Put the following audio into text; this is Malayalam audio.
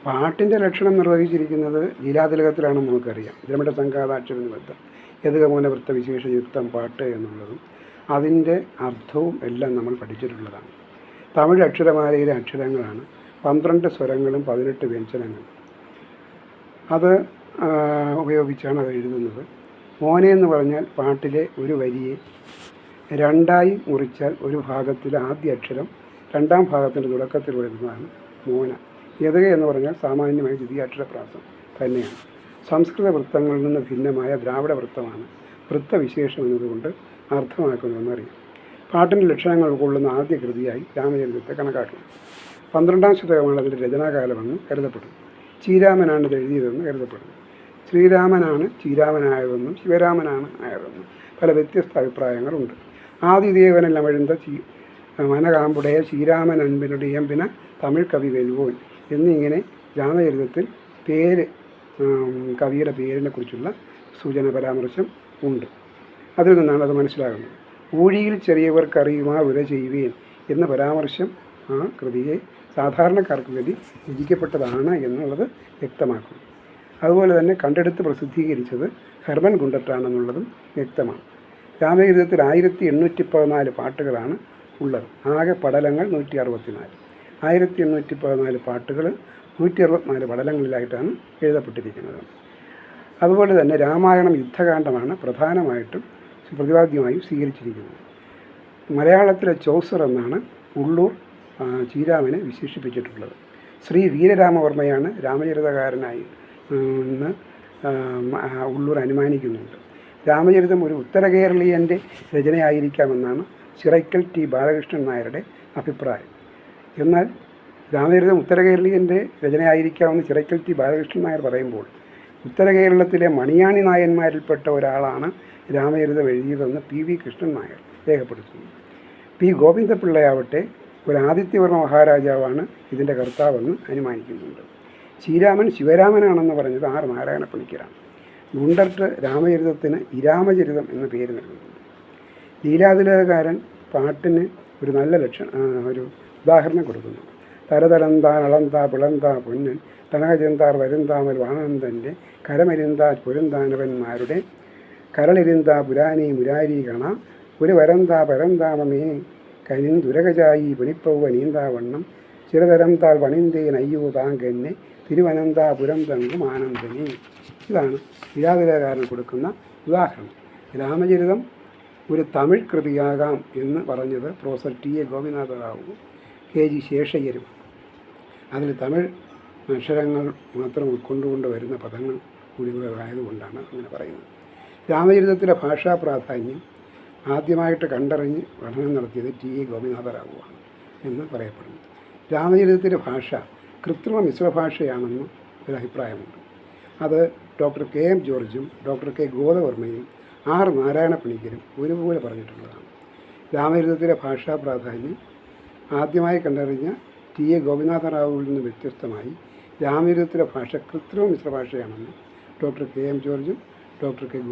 പാട്ടിൻ്റെ ലക്ഷണം നിർവഹിച്ചിരിക്കുന്നത് ലീലാതിലകത്തിലാണെന്ന് നമുക്കറിയാം. ദ്രമിഡ സംഘാതാക്ഷര നിബദ്ധം യതുകമൂല വൃത്തവിശേഷയുക്തം പാട്ട് എന്നുള്ളതും അതിൻ്റെ അർത്ഥവും എല്ലാം നമ്മൾ പഠിച്ചിട്ടുള്ളതാണ്. തമിഴ് അക്ഷരമാലയിലെ അക്ഷരങ്ങളാണ് 12 സ്വരങ്ങളും 18 വ്യഞ്ജനങ്ങളും. അത് ഉപയോഗിച്ചാണ് അത് എഴുതുന്നത്. മോനെ എന്ന് പറഞ്ഞാൽ പാട്ടിലെ ഒരു വരിയെ രണ്ടായി മുറിച്ചാൽ ഒരു ഭാഗത്തിലെ ആദ്യ അക്ഷരം രണ്ടാം ഭാഗത്തിൻ്റെ തുടക്കത്തിൽ വരുന്നതാണ് മോന. യതുക എന്ന് പറഞ്ഞാൽ സാമാന്യമായി ദ്വിതീയാക്ഷരപ്രാസം തന്നെയാണ്. സംസ്കൃത വൃത്തങ്ങളിൽ നിന്ന് ഭിന്നമായ ദ്രാവിഡ വൃത്തമാണ് വൃത്തവിശേഷം എന്നതുകൊണ്ട് അർത്ഥമാക്കുന്നതെന്നറിയാം. പാട്ടിൻ്റെ ലക്ഷണങ്ങൾ ഉൾക്കൊള്ളുന്ന ആദ്യ കൃതിയായി രാമചരിതത്തെ കണക്കാക്കുന്നു. 12ാം ശതകമാണ് അതിൻ്റെ രചനാകാലമെന്ന് കരുതപ്പെടുന്നു. ശ്രീരാമനാണ് ഇത് എഴുതിയതെന്ന് കരുതപ്പെടുന്നു. ശ്രീരാമനാണ് ശ്രീരാമനായതെന്നും ശിവരാമനാണ് ആയതെന്നും പല വ്യത്യസ്ത അഭിപ്രായങ്ങളുണ്ട്. ആദിദേവനിൽ അമഴ്ந்த മനകാമ്പുടയ ശ്രീരാമൻ അൻപിനുടെ ഇയമ്പിന തമിഴ് കവി വെൽവോൻ എന്നിങ്ങനെ രാമചരിതത്തിൽ കവിയുടെ പേരിനെ കുറിച്ചുള്ള സൂചന പരാമർശം ഉണ്ട്. അതിൽ നിന്നാണ് അത് മനസ്സിലാകുന്നത്. ഊഴിയിൽ ചെറിയവർക്കറിയുമാ ഉര ചെയ്യുവേൻ എന്ന പരാമർശം ആ കൃതിയെ സാധാരണക്കാർക്ക് വേണ്ടി രചിക്കപ്പെട്ടതാണ് എന്നുള്ളത് വ്യക്തമാക്കുന്നു. അതുപോലെ തന്നെ കണ്ടെടുത്ത് പ്രസിദ്ധീകരിച്ചത് ഹെർമൻ ഗുണ്ടറ്റാണെന്നുള്ളതും വ്യക്തമാണ്. രാമചരിതത്തിൽ 1814 പാട്ടുകളാണ് ഉള്ളത്. ആകെ പടലങ്ങൾ 164. 1814 പാട്ടുകൾ 164 പടലങ്ങളിലായിട്ടാണ് എഴുതപ്പെട്ടിരിക്കുന്നത്. അതുപോലെ തന്നെ രാമായണം യുദ്ധകാന്ഡമാണ് പ്രധാനമായിട്ടും പ്രതിപാദ്യമായും സ്വീകരിച്ചിരിക്കുന്നത്. മലയാളത്തിലെ ചൗസർ എന്നാണ് ഉള്ളൂർ ശ്രീരാമനെ വിശേഷിപ്പിച്ചിട്ടുള്ളത്. ശ്രീ വീരരാമവർമ്മയാണ് രാമചരിതകാരനായി എന്ന് ഉള്ളൂർ അനുമാനിക്കുന്നുണ്ട്. രാമചരിതം ഒരു ഉത്തര കേരളീയൻ്റെ രചനയായിരിക്കാമെന്നാണ് ചിറയ്ക്കൽ ടി ബാലകൃഷ്ണൻ നായരുടെ അഭിപ്രായം. എന്നാൽ രാമചരിതം ഉത്തര കേരളീയൻ്റെ രചനയായിരിക്കാമെന്ന് ചിറയ്ക്കൽ ടി ബാലകൃഷ്ണൻ നായർ പറയുമ്പോൾ ഉത്തര കേരളത്തിലെ മണിയാണി നായന്മാരിൽപ്പെട്ട ഒരാളാണ് രാമചരിതം എഴുതിയതെന്ന് PV കൃഷ്ണൻ നായർ രേഖപ്പെടുത്തുന്നു. P ഗോവിന്ദപിള്ളയാവട്ടെ ഒരു ആദിത്യവർമ്മ മഹാരാജാവാണ് ഇതിൻ്റെ കർത്താവെന്ന് അനുമാനിക്കുന്നുണ്ട്. ശ്രീരാമൻ ശിവരാമനാണെന്ന് പറഞ്ഞത് R നാരായണപ്പണിക്കരാണ്. ഗുണ്ടർട്ട് രാമചരിതത്തിന് ഇരാമചരിതം എന്ന പേര് നൽകുന്നുണ്ട്. ലീലാതിലകക്കാരൻ പാട്ടിന് ഒരു നല്ല ഒരു ഉദാഹരണം കൊടുക്കുന്നു. തരതലന്താ അളന്താ പിളന്താ പൊന്നൻ തനകചെന്താർ വരുന്താമൽ വാനന്ദൻ്റെ കരമരിന്താ പൊരുന്താനവന്മാരുടെ കരളിരുന്താ പുരാനി മുരാരി കണ ഒരു വരന്താ പരന്താമമേ കനിന്തുരകജായി പണിപ്പൗവ നീന്താവണ്ണം ചിരതരം താൾ പണിന്തേൻ അയ്യോ താങ്കന്നെ തിരുവനന്താ പുരം തങ്കും ആനന്ദനെ. ഇതാണ് ലീലാതിലകക്കാരൻ കൊടുക്കുന്ന ഉദാഹരണം. രാമചരിതം ഒരു തമിഴ് കൃതിയാകാം എന്ന് പറഞ്ഞത് professor TA Gopinatha Rao KG ശേഷയ്യരും. അതിൽ തമിഴ് അക്ഷരങ്ങൾ മാത്രം ഉൾക്കൊണ്ടുകൊണ്ട് വരുന്ന പദങ്ങൾ കൂടിയതായതുകൊണ്ടാണ് അങ്ങനെ പറയുന്നത്. രാമചരിതത്തിലെ ഭാഷാ പ്രാധാന്യം ആദ്യമായിട്ട് കണ്ടറിഞ്ഞ് പഠനം നടത്തിയത് TA ഗോപിനാഥ റാവുവാണ് എന്ന് പറയപ്പെടുന്നു. രാമചരിതത്തിലെ ഭാഷ കൃത്രിമ മിശ്രഭാഷയാണെന്ന് ഒരു അഭിപ്രായമുണ്ട്. അത് ഡോക്ടർ KM ജോർജും ഡോക്ടർ K ഗോദവർമ്മയും R നാരായണപ്പണിക്കരും ഒരുപോലെ പറഞ്ഞിട്ടുള്ളതാണ്. രാമചരിതത്തിലെ ഭാഷാ പ്രാധാന്യം ആദ്യമായി കണ്ടറിഞ്ഞ TA ഗോപിനാഥ റാവുവിൽ നിന്ന് വ്യത്യസ്തമായി രാമചരിതത്തിലെ ഭാഷ കൃത്രിമ മിശ്രഭാഷയാണെന്ന് ഡോക്ടർ KM ജോർജും ഡോക്ടർ K